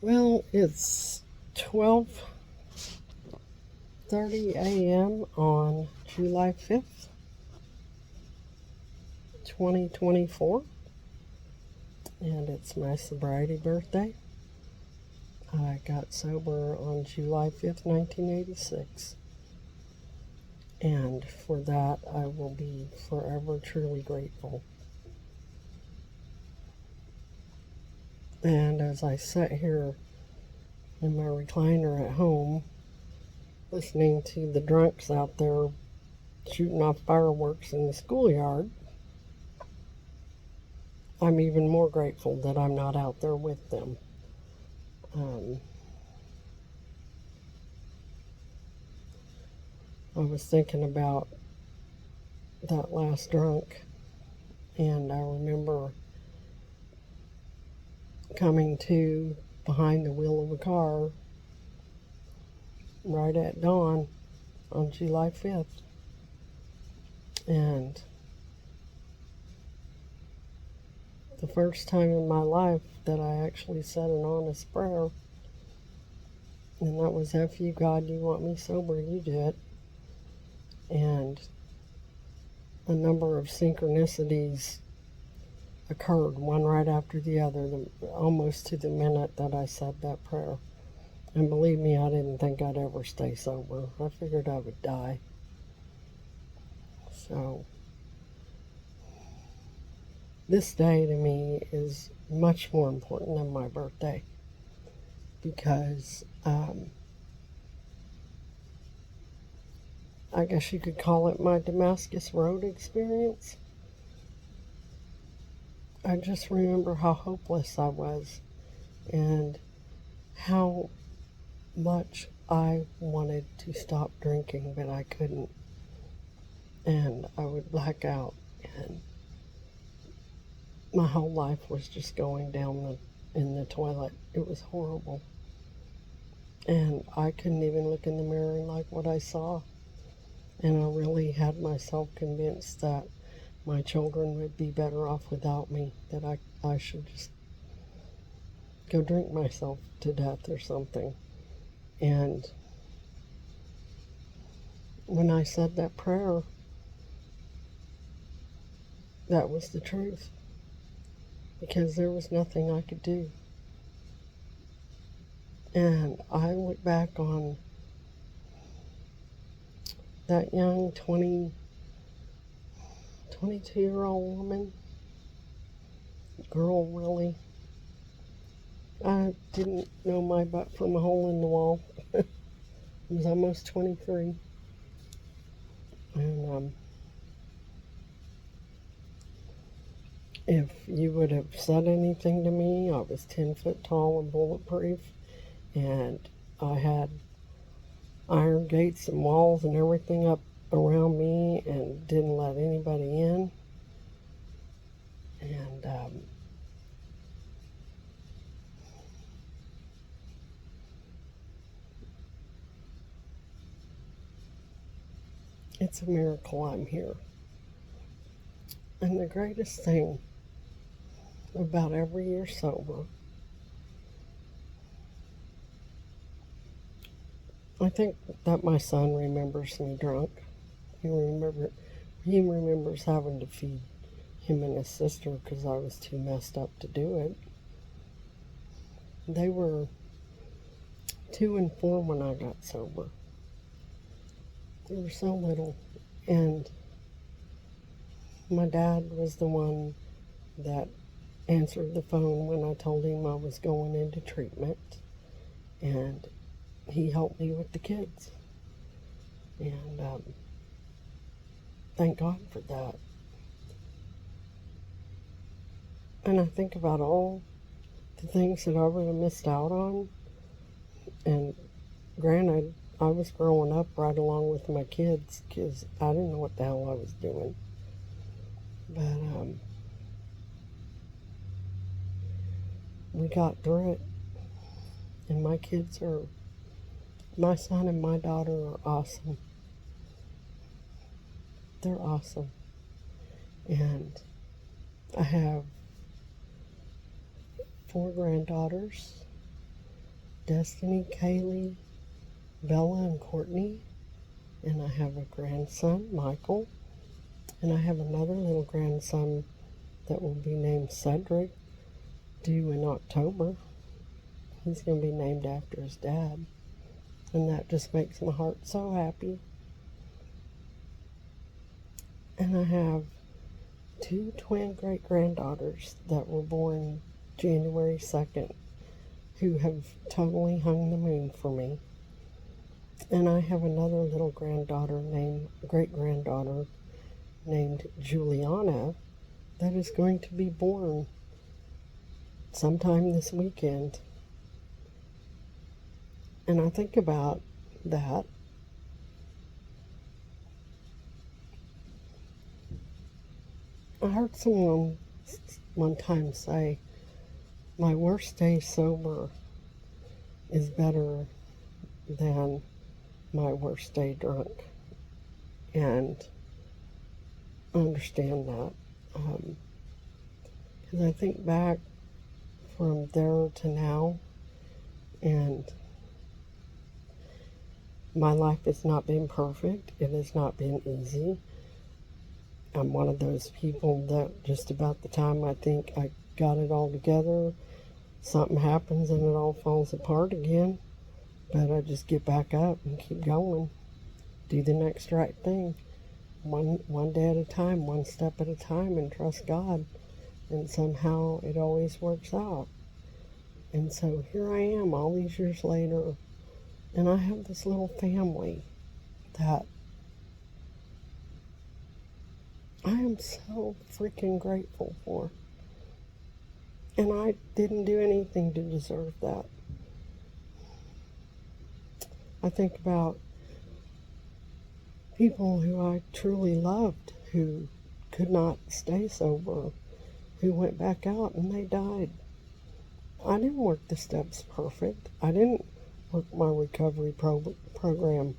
Well, it's 12:30 a.m. on July 5th, 2024, and it's my sobriety birthday. I got sober on July 5th, 1986, and for that I will be forever truly grateful. And as I sit here in my recliner at home, listening to the drunks out there shooting off fireworks in the schoolyard, I'm even more grateful that I'm not out there with them. Um, I was thinking about that last drunk, and I remember coming to behind the wheel of a car right at dawn on July 5th. And the first time in my life that I actually said an honest prayer, and that was, F you, God, you want me sober, you do it. And a number of synchronicities occurred, one right after the other, almost to the minute that I said that prayer. And believe me, I didn't think I'd ever stay sober. I figured I would die. So, this day to me is much more important than my birthday because I guess you could call it my Damascus Road experience. I just remember how hopeless I was and how much I wanted to stop drinking, but I couldn't. And I would black out, and my whole life was just going down in the toilet. It was horrible. And I couldn't even look in the mirror and like what I saw. And I really had myself convinced that my children would be better off without me, that I should just go drink myself to death or something. And when I said that prayer, that was the truth, because there was nothing I could do. And I look back on that young 22-year-old woman, girl really. I didn't know my butt from a hole in the wall. I was almost 23. And if you would have said anything to me, I was 10 foot tall and bulletproof, and I had iron gates and walls and everything up around me and didn't let anybody in. And it's a miracle I'm here. And the greatest thing about every year sober, I think that my son remembers me drunk. He remembers having to feed him and his sister because I was too messed up to do it. They were 2 and 4 when I got sober. They were so little. And my dad was the one that answered the phone when I told him I was going into treatment. And he helped me with the kids. And thank God for that. And I think about all the things that I would have missed out on. And granted, I was growing up right along with my kids because I didn't know what the hell I was doing. But we got through it. And my son and my daughter are awesome. They're awesome. And I have 4 granddaughters Destiny, Kaylee, Bella, and Courtney. And I have a grandson, Michael. And I have another little grandson that will be named Cedric, due in October. He's going to be named after his dad. And that just makes my heart so happy. And I have 2 twin great-granddaughters that were born January 2nd who have totally hung the moon for me. And I have another little great-granddaughter named Juliana that is going to be born sometime this weekend. And I think about that. I heard someone one time say, my worst day sober is better than my worst day drunk. And I understand that. Because I think back from there to now, and my life has not been perfect. It has not been easy. I'm one of those people that just about the time I think I got it all together, something happens and it all falls apart again. But I just get back up and keep going. Do the next right thing. One day at a time, one step at a time, and trust God. And somehow it always works out. And so here I am all these years later, and I have this little family that I am so freaking grateful for. And I didn't do anything to deserve that. I think about people who I truly loved who could not stay sober, who went back out and they died. I didn't work the steps perfect. I didn't work my recovery program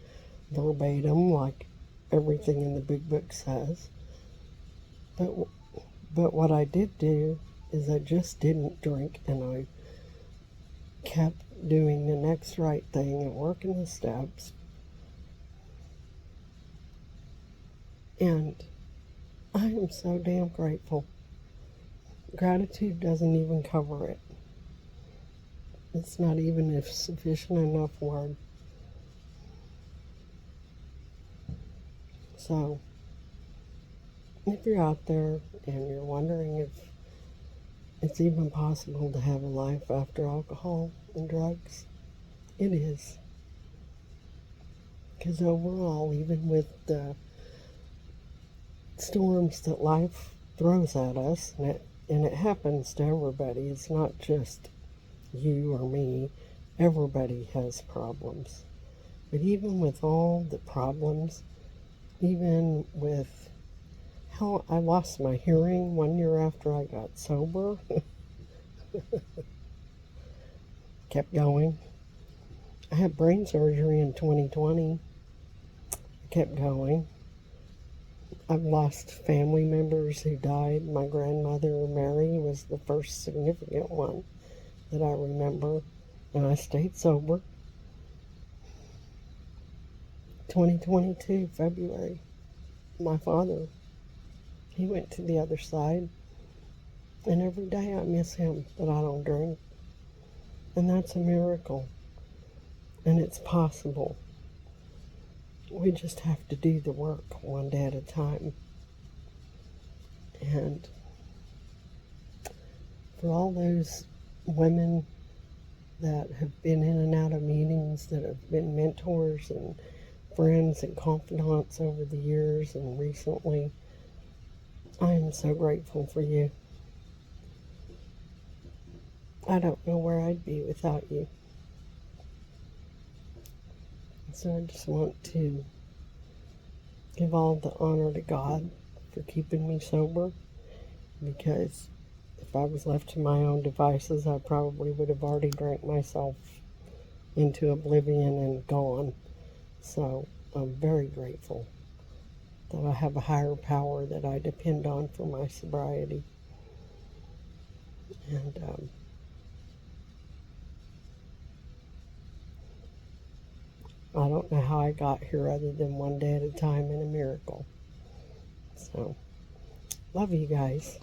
verbatim like everything in the big book says. But what I did do is I just didn't drink, and I kept doing the next right thing and working the steps. And I am so damn grateful. Gratitude doesn't even cover it. It's not even a sufficient enough word. So, if you're out there and you're wondering if it's even possible to have a life after alcohol and drugs, it is. Because overall, even with the storms that life throws at us, and it happens to everybody, it's not just you or me, everybody has problems. But even with all the problems, even with how I lost my hearing 1 year after I got sober, kept going. I had brain surgery in 2020, kept going. I've lost family members who died. My grandmother, Mary, was the first significant one that I remember, and I stayed sober. 2022, February, my father, he went to the other side, and every day I miss him, but I don't drink. And that's a miracle, and it's possible. We just have to do the work one day at a time. And for all those women that have been in and out of meetings, that have been mentors and friends and confidants over the years and recently, I am so grateful for you. I don't know where I'd be without you. So I just want to give all the honor to God for keeping me sober, because if I was left to my own devices, I probably would have already drank myself into oblivion and gone. So I'm very grateful that I have a higher power that I depend on for my sobriety. And I don't know how I got here other than one day at a time and a miracle. So, love you guys.